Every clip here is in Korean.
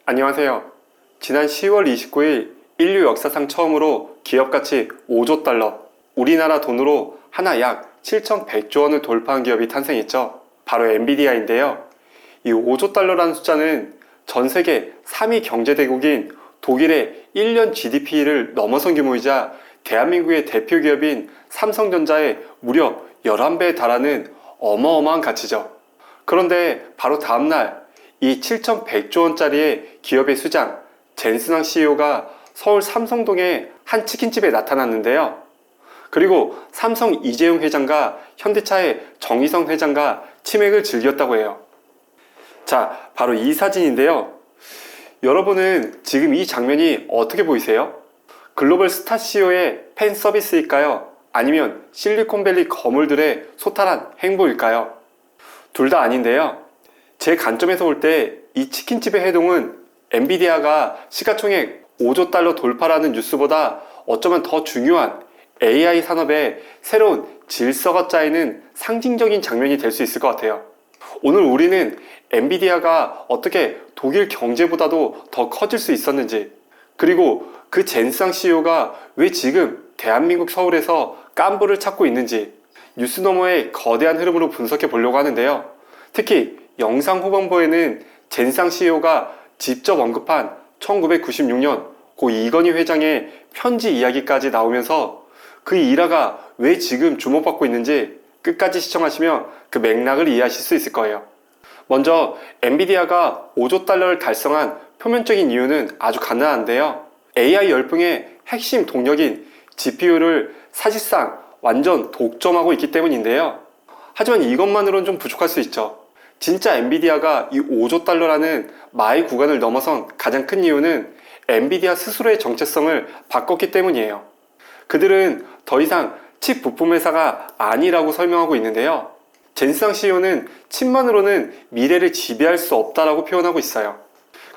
안녕하세요. 지난 10월 29일 인류 역사상 처음으로 기업가치 5조 달러, 우리나라 돈으로 하나 약 7,100조 원을 돌파한 기업이 탄생했죠. 바로 엔비디아인데요. 이 5조 달러라는 숫자는 전 세계 3위 경제대국인 독일의 1년 GDP를 넘어선 규모이자 대한민국의 대표 기업인 삼성전자의 무려 11배에 달하는 어마어마한 가치죠. 그런데 바로 다음날 이 7,100조 원짜리의 기업의 수장 젠슨왕 CEO가 서울 삼성동의 한 치킨집에 나타났는데요. 그리고 삼성 이재용 회장과 현대차의 정의성 회장과 치맥을 즐겼다고 해요. 자, 바로 이 사진인데요. 여러분은 지금 이 장면이 어떻게 보이세요? 글로벌 스타 CEO의 팬 서비스일까요? 아니면 실리콘밸리 거물들의 소탈한 행보일까요? 둘 다 아닌데요. 제 관점에서 볼 때 이 치킨집의 해동은 엔비디아가 시가총액 5조 달러 돌파라는 뉴스보다 어쩌면 더 중요한 AI 산업의 새로운 질서가 짜이는 상징적인 장면이 될 수 있을 것 같아요. 오늘 우리는 엔비디아가 어떻게 독일 경제보다도 더 커질 수 있었는지, 그리고 그 젠스왕 CEO가 왜 지금 대한민국 서울에서 깐부를 찾고 있는지 뉴스 너머의 거대한 흐름으로 분석해 보려고 하는데요. 특히 영상 후반부에는 젠스왕 CEO가 직접 언급한 1996년 고 이건희 회장의 편지 이야기까지 나오면서 그 일화가 왜 지금 주목받고 있는지 끝까지 시청하시면 그 맥락을 이해하실 수 있을 거예요. 먼저 엔비디아가 5조 달러를 달성한 표면적인 이유는 아주 간단한데요. AI 열풍의 핵심 동력인 GPU를 사실상 완전 독점하고 있기 때문인데요. 하지만 이것만으로는 좀 부족할 수 있죠. 진짜 엔비디아가 이 5조 달러라는 마의 구간을 넘어선 가장 큰 이유는 엔비디아 스스로의 정체성을 바꿨기 때문이에요. 그들은 더 이상 칩 부품 회사가 아니라고 설명하고 있는데요. 젠스왕 CEO는 칩만으로는 미래를 지배할 수 없다라고 표현하고 있어요.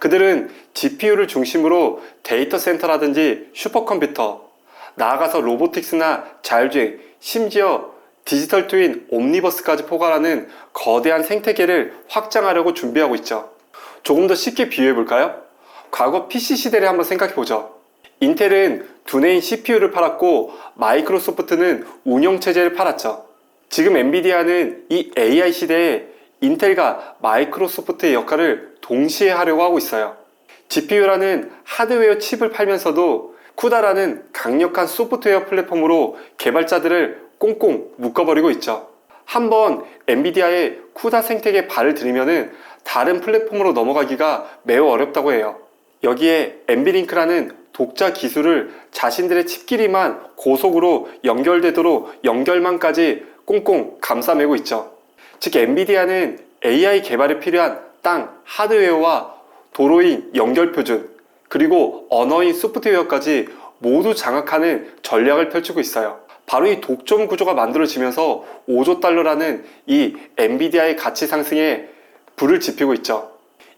그들은 GPU를 중심으로 데이터 센터라든지 슈퍼컴퓨터, 나아가서 로보틱스나 자율주행, 심지어 디지털 트윈 옴니버스까지 포괄하는 거대한 생태계를 확장하려고 준비하고 있죠. 조금 더 쉽게 비유해볼까요? 과거 PC 시대를 한번 생각해보죠. 인텔은 두뇌인 CPU를 팔았고 마이크로소프트는 운영체제를 팔았죠. 지금 엔비디아는 이 AI 시대에 인텔과 마이크로소프트의 역할을 동시에 하려고 하고 있어요. GPU라는 하드웨어 칩을 팔면서도 쿠다라는 강력한 소프트웨어 플랫폼으로 개발자들을 꽁꽁 묶어버리고 있죠. 한번 엔비디아의 쿠다 생태계에 발을 들이면은 다른 플랫폼으로 넘어가기가 매우 어렵다고 해요. 여기에 엔비링크라는 독자 기술을 자신들의 칩끼리만 고속으로 연결되도록 연결망까지 꽁꽁 감싸매고 있죠. 즉 엔비디아는 AI 개발에 필요한 땅 하드웨어와 도로인 연결 표준, 그리고 언어인 소프트웨어까지 모두 장악하는 전략을 펼치고 있어요. 바로 이 독점 구조가 만들어지면서 5조 달러라는 이 엔비디아의 가치 상승에 불을 지피고 있죠.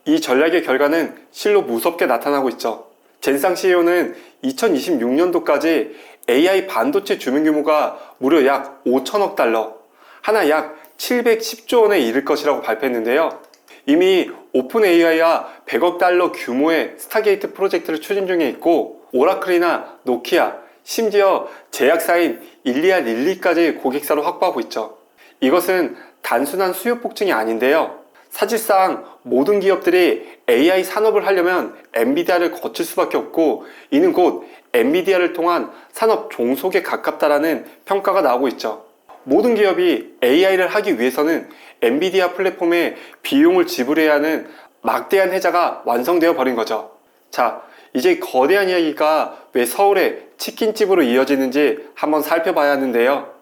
이 전략의 결과는 실로 무섭게 나타나고 있죠. 젠스왕 CEO는 2026년도까지 AI 반도체 주문 규모가 무려 약 5천억 달러, 하나 약 710조 원에 이를 것이라고 발표했는데요. 이미 오픈 AI와 100억 달러 규모의 스타게이트 프로젝트를 추진 중에 있고, 오라클이나 노키아, 심지어 제약사인 일리아 릴리까지 고객사로 확보하고 있죠. 이것은 단순한 수요 폭증이 아닌데요. 사실상 모든 기업들이 AI 산업을 하려면 엔비디아를 거칠 수밖에 없고, 이는 곧 엔비디아를 통한 산업 종속에 가깝다라는 평가가 나오고 있죠. 모든 기업이 AI를 하기 위해서는 엔비디아 플랫폼에 비용을 지불해야 하는 막대한 혜자가 완성되어 버린 거죠. 자, 이제 거대한 이야기가 왜 서울의 치킨집으로 이어지는지 한번 살펴봐야 하는데요.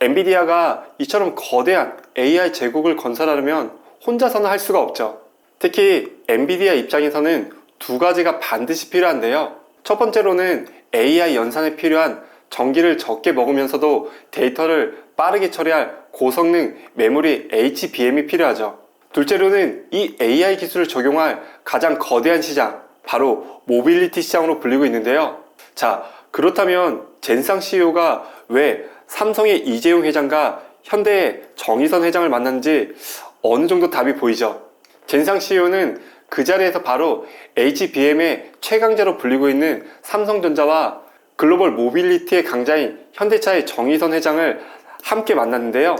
엔비디아가 이처럼 거대한 AI 제국을 건설하려면 혼자서는 할 수가 없죠. 특히 엔비디아 입장에서는 두 가지가 반드시 필요한데요. 첫 번째로는 AI 연산에 필요한 전기를 적게 먹으면서도 데이터를 빠르게 처리할 고성능 메모리 HBM이 필요하죠. 둘째로는 이 AI 기술을 적용할 가장 거대한 시장, 바로 모빌리티 시장으로 불리고 있는데요. 자, 그렇다면 젠스왕 CEO가 왜 삼성의 이재용 회장과 현대의 정의선 회장을 만났는지 어느 정도 답이 보이죠. 젠스왕 CEO는 그 자리에서 바로 HBM의 최강자로 불리고 있는 삼성전자와 글로벌 모빌리티의 강자인 현대차의 정의선 회장을 함께 만났는데요.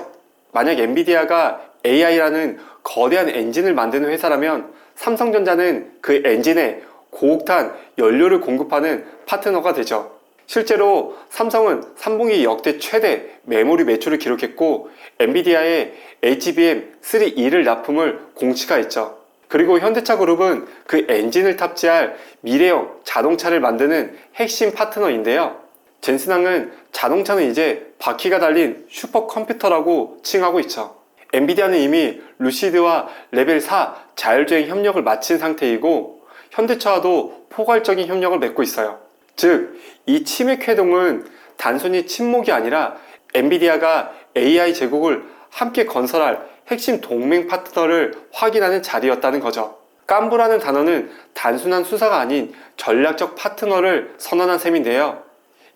만약 엔비디아가 AI라는 거대한 엔진을 만드는 회사라면 삼성전자는 그 엔진에 고옥탄 연료를 공급하는 파트너가 되죠. 실제로 삼성은 3분기 역대 최대 메모리 매출을 기록했고 엔비디아의 HBM3E를 납품을 공시가했죠. 그리고 현대차 그룹은 그 엔진을 탑재할 미래형 자동차를 만드는 핵심 파트너인데요. 젠슨항은 자동차는 이제 바퀴가 달린 슈퍼컴퓨터라고 칭하고 있죠. 엔비디아는 이미 루시드와 레벨 4 자율주행 협력을 마친 상태이고 현대차와도 포괄적인 협력을 맺고 있어요. 즉, 이 치맥 회동은 단순히 친목이 아니라 엔비디아가 AI 제국을 함께 건설할 핵심 동맹 파트너를 확인하는 자리였다는 거죠. 깐부라는 단어는 단순한 수사가 아닌 전략적 파트너를 선언한 셈인데요.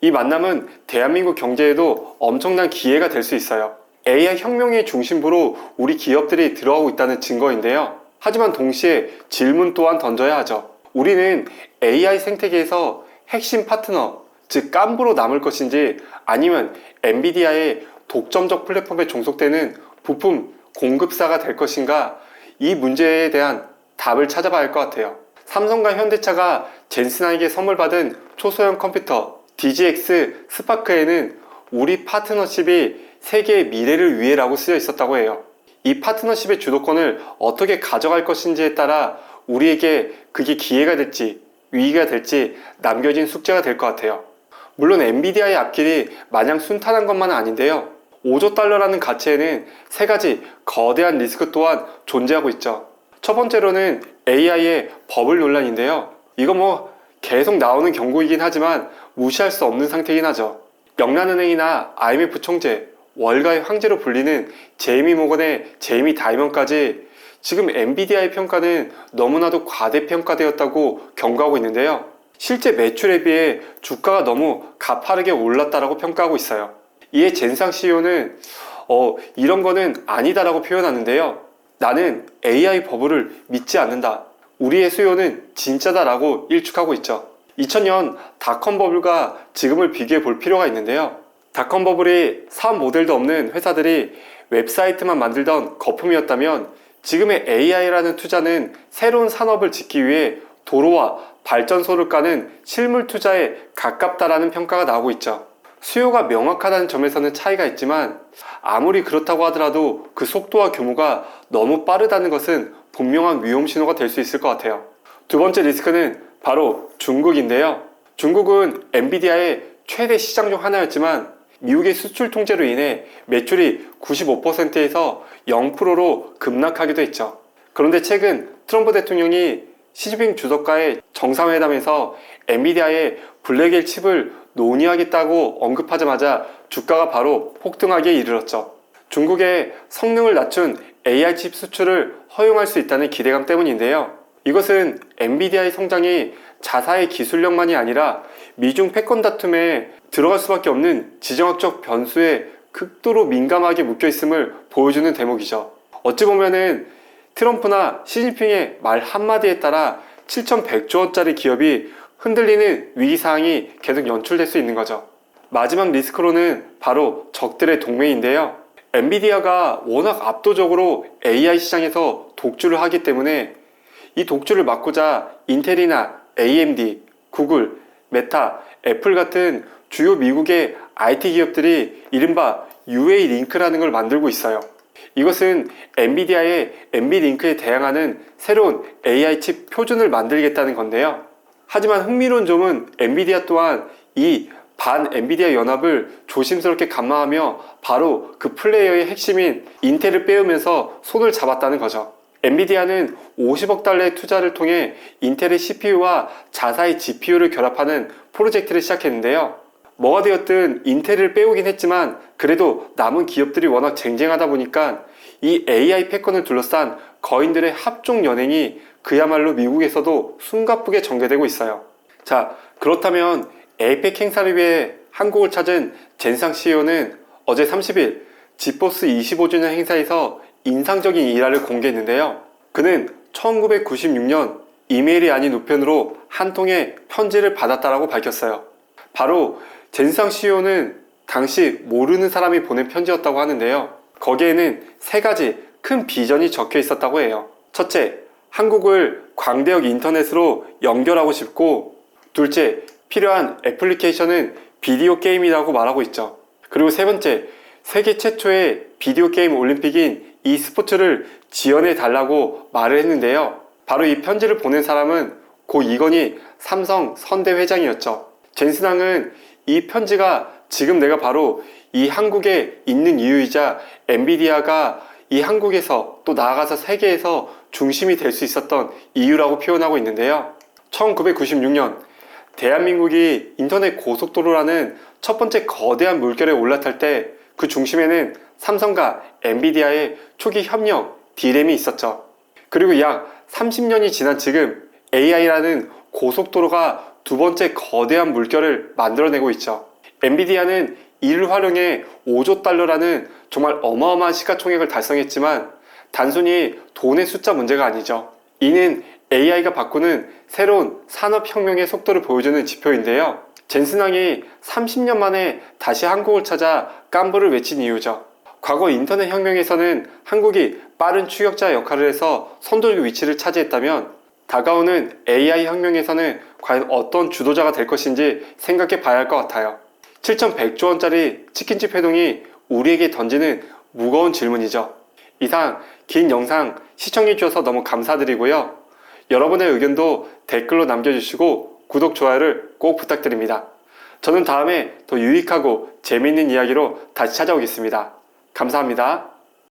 이 만남은 대한민국 경제에도 엄청난 기회가 될 수 있어요. AI 혁명의 중심부로 우리 기업들이 들어가고 있다는 증거인데요. 하지만 동시에 질문 또한 던져야 하죠. 우리는 AI 생태계에서 핵심 파트너, 즉 깐부로 남을 것인지 아니면 엔비디아의 독점적 플랫폼에 종속되는 부품 공급사가 될 것인가, 이 문제에 대한 답을 찾아봐야 할 것 같아요. 삼성과 현대차가 젠슨항에게 선물 받은 초소형 컴퓨터 DGX 스파크에는 우리 파트너십이 세계의 미래를 위해라고 쓰여 있었다고 해요. 이 파트너십의 주도권을 어떻게 가져갈 것인지에 따라 우리에게 그게 기회가 될지 위기가 될지 남겨진 숙제가 될 것 같아요. 물론 엔비디아의 앞길이 마냥 순탄한 것만은 아닌데요. 5조 달러라는 가치에는 세 가지 거대한 리스크 또한 존재하고 있죠. 첫 번째로는 AI의 버블 논란인데요. 이거 계속 나오는 경고이긴 하지만 무시할 수 없는 상태이긴 하죠. 영란은행이나 IMF 총재, 월가의 황제로 불리는 제이미 모건의 제이미 다이먼까지 지금 엔비디아의 평가는 너무나도 과대평가되었다고 경고하고 있는데요. 실제 매출에 비해 주가가 너무 가파르게 올랐다라고 평가하고 있어요. 이에 젠상 CEO는 이런 거는 아니다라고 표현하는데요. 나는 AI 버블을 믿지 않는다. 우리의 수요는 진짜다라고 일축하고 있죠. 2000년 닷컴 버블과 지금을 비교해 볼 필요가 있는데요. 닷컴 버블이 사업 모델도 없는 회사들이 웹사이트만 만들던 거품이었다면 지금의 AI라는 투자는 새로운 산업을 짓기 위해 도로와 발전소를 까는 실물 투자에 가깝다라는 평가가 나오고 있죠. 수요가 명확하다는 점에서는 차이가 있지만 아무리 그렇다고 하더라도 그 속도와 규모가 너무 빠르다는 것은 분명한 위험 신호가 될 수 있을 것 같아요. 두 번째 리스크는 바로 중국인데요. 중국은 엔비디아의 최대 시장 중 하나였지만 미국의 수출 통제로 인해 매출이 95%에서 0%로 급락하기도 했죠. 그런데 최근 트럼프 대통령이 시진핑 주석과의 정상회담에서 엔비디아의 블랙엘 칩을 논의하겠다고 언급하자마자 주가가 바로 폭등하기에 이르렀죠. 중국의 성능을 낮춘 AI 칩 수출을 허용할 수 있다는 기대감 때문인데요. 이것은 엔비디아의 성장이 자사의 기술력만이 아니라 미중 패권 다툼에 들어갈 수밖에 없는 지정학적 변수에 극도로 민감하게 묶여있음을 보여주는 대목이죠. 어찌 보면은 트럼프나 시진핑의 말 한마디에 따라 7,100조 원짜리 기업이 흔들리는 위기사항이 계속 연출될 수 있는 거죠. 마지막 리스크로는 바로 적들의 동맹인데요. 엔비디아가 워낙 압도적으로 AI 시장에서 독주를 하기 때문에 이 독주를 막고자 인텔이나 AMD, 구글, 메타, 애플 같은 주요 미국의 IT 기업들이 이른바 UA 링크라는 걸 만들고 있어요. 이것은 엔비디아의 엔비링크에 대항하는 새로운 AI 칩 표준을 만들겠다는 건데요. 하지만 흥미로운 점은 엔비디아 또한 이 반 엔비디아 연합을 조심스럽게 감마하며 바로 그 플레이어의 핵심인 인텔을 빼오면서 손을 잡았다는 거죠. 엔비디아는 50억 달러의 투자를 통해 인텔의 CPU와 자사의 GPU를 결합하는 프로젝트를 시작했는데요. 뭐가 되었든 인텔을 빼오긴 했지만 그래도 남은 기업들이 워낙 쟁쟁하다 보니까 이 AI 패권을 둘러싼 거인들의 합종 연행이 그야말로 미국에서도 숨가쁘게 전개되고 있어요. 자, 그렇다면 에이펙 행사를 위해 한국을 찾은 젠상 CEO는 어제 30일 지포스 25주년 행사에서 인상적인 일화를 공개했는데요. 그는 1996년 이메일이 아닌 우편으로 한 통의 편지를 받았다라고 밝혔어요. 바로 젠스항 CEO는 당시 모르는 사람이 보낸 편지였다고 하는데요. 거기에는 세 가지 큰 비전이 적혀 있었다고 해요. 첫째, 한국을 광대역 인터넷으로 연결하고 싶고, 둘째, 필요한 애플리케이션은 비디오 게임이라고 말하고 있죠. 그리고 세 번째, 세계 최초의 비디오 게임 올림픽인 e스포츠를 지원해 달라고 말을 했는데요. 바로 이 편지를 보낸 사람은 고 이건희 삼성 선대 회장이었죠. 젠슨항은 이 편지가 지금 내가 바로 이 한국에 있는 이유이자 엔비디아가 이 한국에서 또 나아가서 세계에서 중심이 될 수 있었던 이유라고 표현하고 있는데요. 1996년 대한민국이 인터넷 고속도로라는 첫 번째 거대한 물결에 올라탈 때 그 중심에는 삼성과 엔비디아의 초기 협력, 디램이 있었죠. 그리고 약 30년이 지난 지금 AI라는 고속도로가 두 번째 거대한 물결을 만들어내고 있죠. 엔비디아는 이를 활용해 5조 달러라는 정말 어마어마한 시가총액을 달성했지만 단순히 돈의 숫자 문제가 아니죠. 이는 AI가 바꾸는 새로운 산업혁명의 속도를 보여주는 지표인데요. 젠슨항이 30년 만에 다시 한국을 찾아 깜부를 외친 이유죠. 과거 인터넷 혁명에서는 한국이 빠른 추격자 역할을 해서 선도 위치를 차지했다면 다가오는 AI 혁명에서는 과연 어떤 주도자가 될 것인지 생각해 봐야 할 것 같아요. 7,100조 원짜리 치킨집 회동이 우리에게 던지는 무거운 질문이죠. 이상 긴 영상 시청해 주셔서 너무 감사드리고요. 여러분의 의견도 댓글로 남겨주시고 구독, 좋아요를 꼭 부탁드립니다. 저는 다음에 더 유익하고 재미있는 이야기로 다시 찾아오겠습니다. 감사합니다.